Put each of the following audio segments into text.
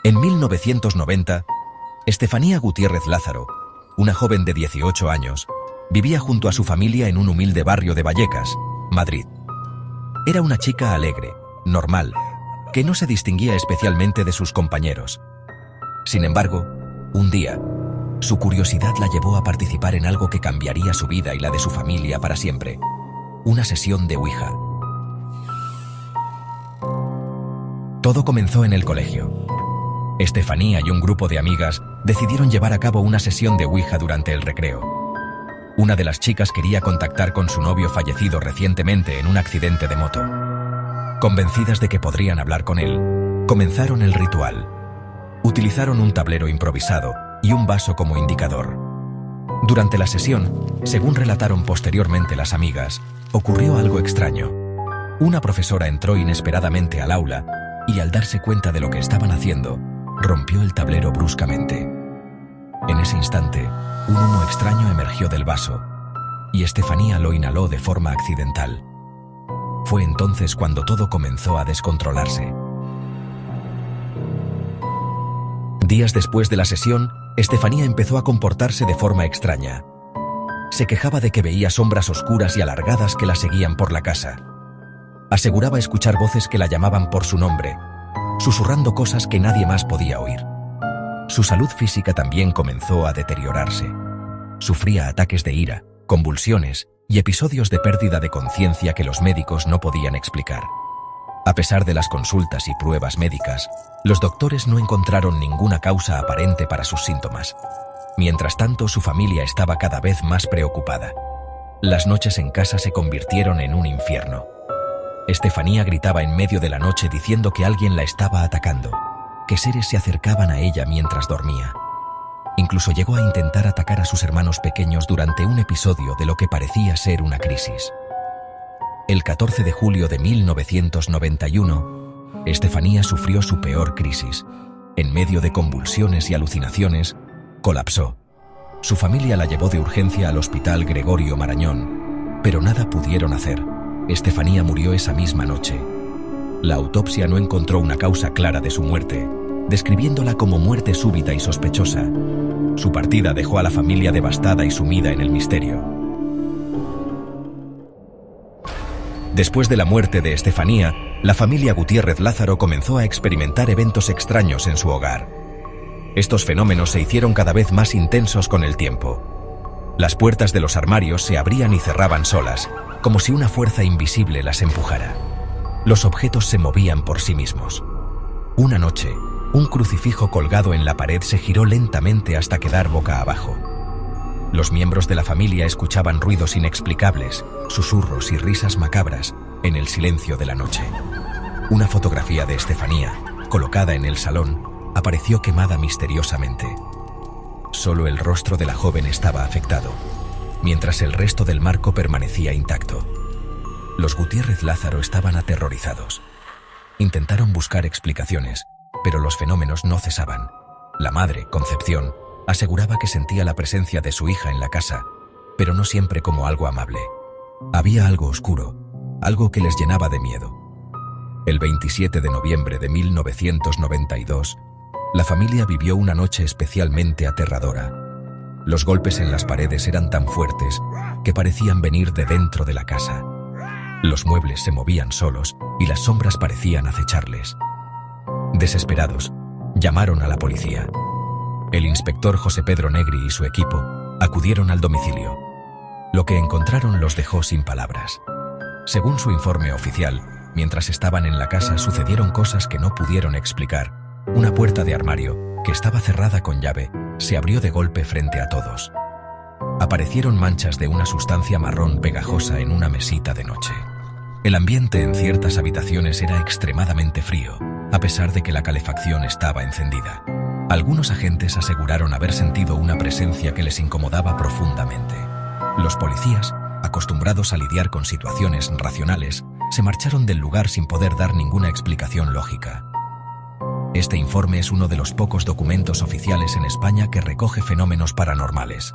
En 1990, Estefanía Gutiérrez Lázaro, una joven de 18 años, vivía junto a su familia en un humilde barrio de Vallecas, Madrid. Era una chica alegre, normal, que no se distinguía especialmente de sus compañeros. Sin embargo, un día, su curiosidad la llevó a participar en algo que cambiaría su vida y la de su familia para siempre: una sesión de Ouija. Todo comenzó en el colegio. Estefanía y un grupo de amigas decidieron llevar a cabo una sesión de Ouija durante el recreo. Una de las chicas quería contactar con su novio fallecido recientemente en un accidente de moto. Convencidas de que podrían hablar con él, comenzaron el ritual. Utilizaron un tablero improvisado y un vaso como indicador. Durante la sesión, según relataron posteriormente las amigas, ocurrió algo extraño. Una profesora entró inesperadamente al aula y, al darse cuenta de lo que estaban haciendo, rompió el tablero bruscamente. En ese instante, un humo extraño emergió del vaso y Estefanía lo inhaló de forma accidental. Fue entonces cuando todo comenzó a descontrolarse. Días después de la sesión, Estefanía empezó a comportarse de forma extraña. Se quejaba de que veía sombras oscuras y alargadas que la seguían por la casa. Aseguraba escuchar voces que la llamaban por su nombre, susurrando cosas que nadie más podía oír. Su salud física también comenzó a deteriorarse. Sufría ataques de ira, convulsiones y episodios de pérdida de conciencia que los médicos no podían explicar. A pesar de las consultas y pruebas médicas, los doctores no encontraron ninguna causa aparente para sus síntomas. Mientras tanto, su familia estaba cada vez más preocupada. Las noches en casa se convirtieron en un infierno. Estefanía gritaba en medio de la noche diciendo que alguien la estaba atacando, que seres se acercaban a ella mientras dormía. Incluso llegó a intentar atacar a sus hermanos pequeños durante un episodio de lo que parecía ser una crisis. El 14 de julio de 1991, Estefanía sufrió su peor crisis. En medio de convulsiones y alucinaciones, colapsó. Su familia la llevó de urgencia al Hospital Gregorio Marañón, pero nada pudieron hacer. Estefanía murió esa misma noche. La autopsia no encontró una causa clara de su muerte, describiéndola como muerte súbita y sospechosa. Su partida dejó a la familia devastada y sumida en el misterio. Después de la muerte de Estefanía, la familia Gutiérrez Lázaro comenzó a experimentar eventos extraños en su hogar. Estos fenómenos se hicieron cada vez más intensos con el tiempo. Las puertas de los armarios se abrían y cerraban solas, como si una fuerza invisible las empujara. Los objetos se movían por sí mismos. Una noche, un crucifijo colgado en la pared se giró lentamente hasta quedar boca abajo. Los miembros de la familia escuchaban ruidos inexplicables, susurros y risas macabras en el silencio de la noche. Una fotografía de Estefanía, colocada en el salón, apareció quemada misteriosamente. Solo el rostro de la joven estaba afectado, mientras el resto del marco permanecía intacto. Los Gutiérrez Lázaro estaban aterrorizados. Intentaron buscar explicaciones, pero los fenómenos no cesaban. La madre, Concepción, aseguraba que sentía la presencia de su hija en la casa, pero no siempre como algo amable. Había algo oscuro, algo que les llenaba de miedo. El 27 de noviembre de 1992, la familia vivió una noche especialmente aterradora. Los golpes en las paredes eran tan fuertes que parecían venir de dentro de la casa. Los muebles se movían solos y las sombras parecían acecharles. Desesperados, llamaron a la policía. El inspector José Pedro Negri y su equipo acudieron al domicilio. Lo que encontraron los dejó sin palabras. Según su informe oficial, mientras estaban en la casa sucedieron cosas que no pudieron explicar. Una puerta de armario, que estaba cerrada con llave, se abrió de golpe frente a todos. Aparecieron manchas de una sustancia marrón pegajosa en una mesita de noche. El ambiente en ciertas habitaciones era extremadamente frío, a pesar de que la calefacción estaba encendida. Algunos agentes aseguraron haber sentido una presencia que les incomodaba profundamente. Los policías, acostumbrados a lidiar con situaciones racionales, se marcharon del lugar sin poder dar ninguna explicación lógica. Este informe es uno de los pocos documentos oficiales en España que recoge fenómenos paranormales.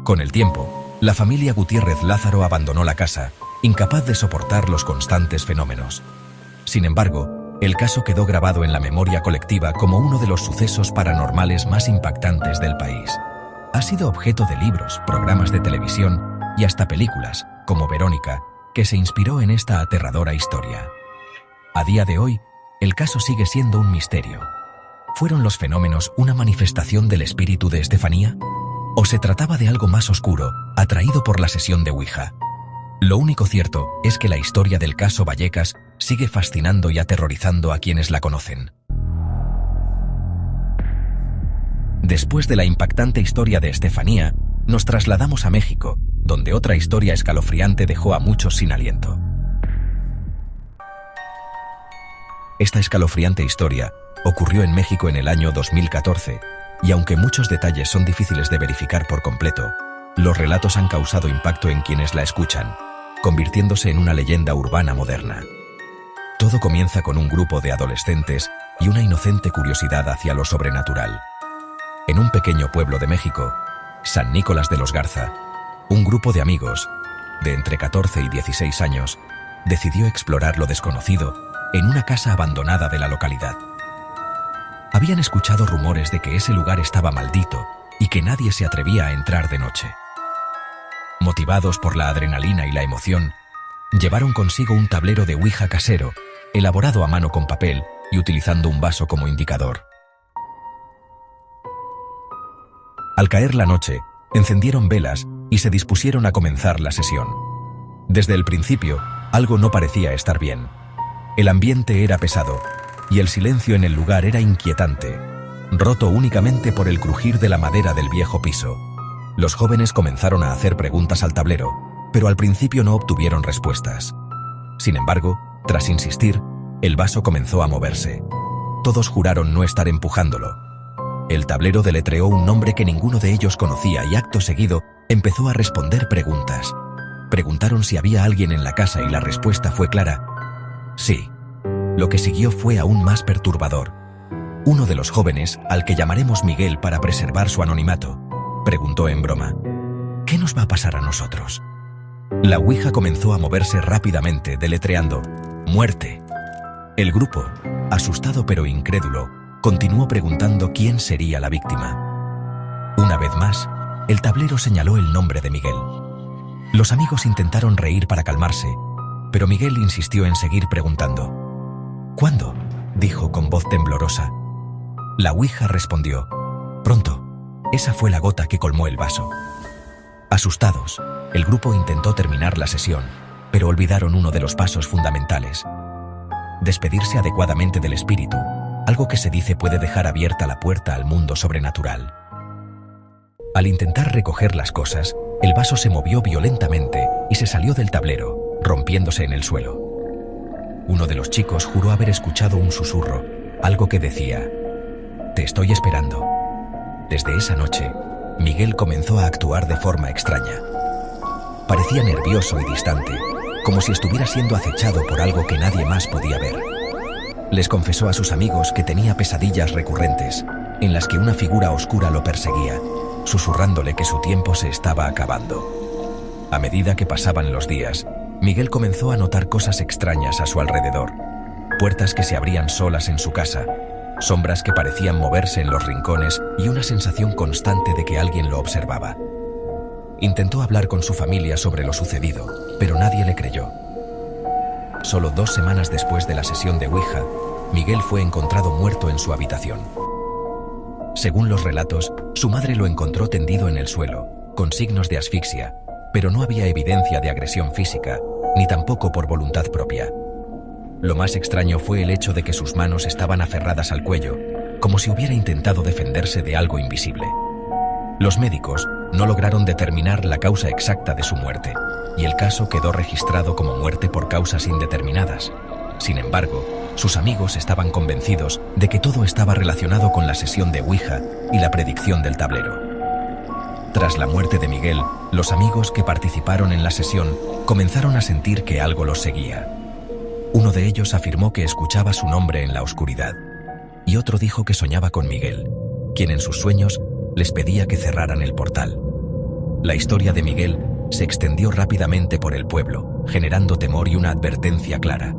Con el tiempo, la familia Gutiérrez Lázaro abandonó la casa, incapaz de soportar los constantes fenómenos. Sin embargo, el caso quedó grabado en la memoria colectiva como uno de los sucesos paranormales más impactantes del país. Ha sido objeto de libros, programas de televisión y hasta películas, como Verónica, que se inspiró en esta aterradora historia. A día de hoy, el caso sigue siendo un misterio. ¿Fueron los fenómenos una manifestación del espíritu de Estefanía? ¿O se trataba de algo más oscuro, atraído por la sesión de Ouija? Lo único cierto es que la historia del caso Vallecas sigue fascinando y aterrorizando a quienes la conocen. Después de la impactante historia de Estefanía, nos trasladamos a México, donde otra historia escalofriante dejó a muchos sin aliento. Esta escalofriante historia ocurrió en México en el año 2014, y aunque muchos detalles son difíciles de verificar por completo, los relatos han causado impacto en quienes la escuchan, convirtiéndose en una leyenda urbana moderna. Todo comienza con un grupo de adolescentes y una inocente curiosidad hacia lo sobrenatural. En un pequeño pueblo de México, San Nicolás de los Garza, un grupo de amigos, de entre 14 y 16 años, decidió explorar lo desconocido en una casa abandonada de la localidad. Habían escuchado rumores de que ese lugar estaba maldito y que nadie se atrevía a entrar de noche. Motivados por la adrenalina y la emoción, llevaron consigo un tablero de Ouija casero, elaborado a mano con papel y utilizando un vaso como indicador. Al caer la noche, encendieron velas y se dispusieron a comenzar la sesión. Desde el principio, algo no parecía estar bien. El ambiente era pesado, y el silencio en el lugar era inquietante, roto únicamente por el crujir de la madera del viejo piso. Los jóvenes comenzaron a hacer preguntas al tablero, pero al principio no obtuvieron respuestas. Sin embargo, tras insistir, el vaso comenzó a moverse. Todos juraron no estar empujándolo. El tablero deletreó un nombre que ninguno de ellos conocía y acto seguido empezó a responder preguntas. Preguntaron si había alguien en la casa y la respuesta fue clara: sí. Lo que siguió fue aún más perturbador. Uno de los jóvenes, al que llamaremos Miguel para preservar su anonimato, preguntó en broma: ¿qué nos va a pasar a nosotros? La Ouija comenzó a moverse rápidamente, deletreando: muerte. El grupo, asustado pero incrédulo, continuó preguntando quién sería la víctima. Una vez más, el tablero señaló el nombre de Miguel. Los amigos intentaron reír para calmarse, pero Miguel insistió en seguir preguntando. ¿Cuándo?, dijo con voz temblorosa. La Ouija respondió: pronto. Esa fue la gota que colmó el vaso. Asustados, el grupo intentó terminar la sesión, pero olvidaron uno de los pasos fundamentales: despedirse adecuadamente del espíritu, algo que se dice puede dejar abierta la puerta al mundo sobrenatural. Al intentar recoger las cosas, el vaso se movió violentamente y se salió del tablero, rompiéndose en el suelo. Uno de los chicos juró haber escuchado un susurro, algo que decía: te estoy esperando. Desde esa noche, Miguel comenzó a actuar de forma extraña. Parecía nervioso y distante, como si estuviera siendo acechado por algo que nadie más podía ver. Les confesó a sus amigos que tenía pesadillas recurrentes, en las que una figura oscura lo perseguía, susurrándole que su tiempo se estaba acabando. A medida que pasaban los días, Miguel comenzó a notar cosas extrañas a su alrededor: puertas que se abrían solas en su casa, sombras que parecían moverse en los rincones y una sensación constante de que alguien lo observaba. Intentó hablar con su familia sobre lo sucedido, pero nadie le creyó. Solo 2 semanas después de la sesión de Ouija, Miguel fue encontrado muerto en su habitación. Según los relatos, su madre lo encontró tendido en el suelo, con signos de asfixia, pero no había evidencia de agresión física, ni tampoco por voluntad propia. Lo más extraño fue el hecho de que sus manos estaban aferradas al cuello, como si hubiera intentado defenderse de algo invisible. Los médicos no lograron determinar la causa exacta de su muerte, y el caso quedó registrado como muerte por causas indeterminadas. Sin embargo, sus amigos estaban convencidos de que todo estaba relacionado con la sesión de Ouija y la predicción del tablero. Tras la muerte de Miguel, los amigos que participaron en la sesión comenzaron a sentir que algo los seguía. Uno de ellos afirmó que escuchaba su nombre en la oscuridad, y otro dijo que soñaba con Miguel, quien en sus sueños les pedía que cerraran el portal. La historia de Miguel se extendió rápidamente por el pueblo, generando temor y una advertencia clara.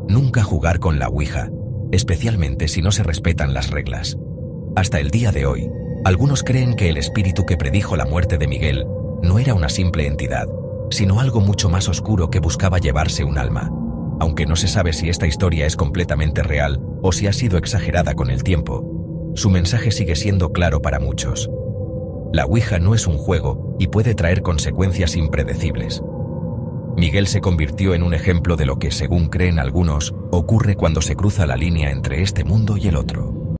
Nunca jugar con la Ouija, especialmente si no se respetan las reglas. Hasta el día de hoy, algunos creen que el espíritu que predijo la muerte de Miguel no era una simple entidad, sino algo mucho más oscuro que buscaba llevarse un alma, aunque no se sabe si esta historia es completamente real o si ha sido exagerada con el tiempo. Su mensaje sigue siendo claro para muchos. La Ouija no es un juego y puede traer consecuencias impredecibles. Miguel se convirtió en un ejemplo de lo que, según creen algunos, ocurre cuando se cruza la línea entre este mundo y el otro.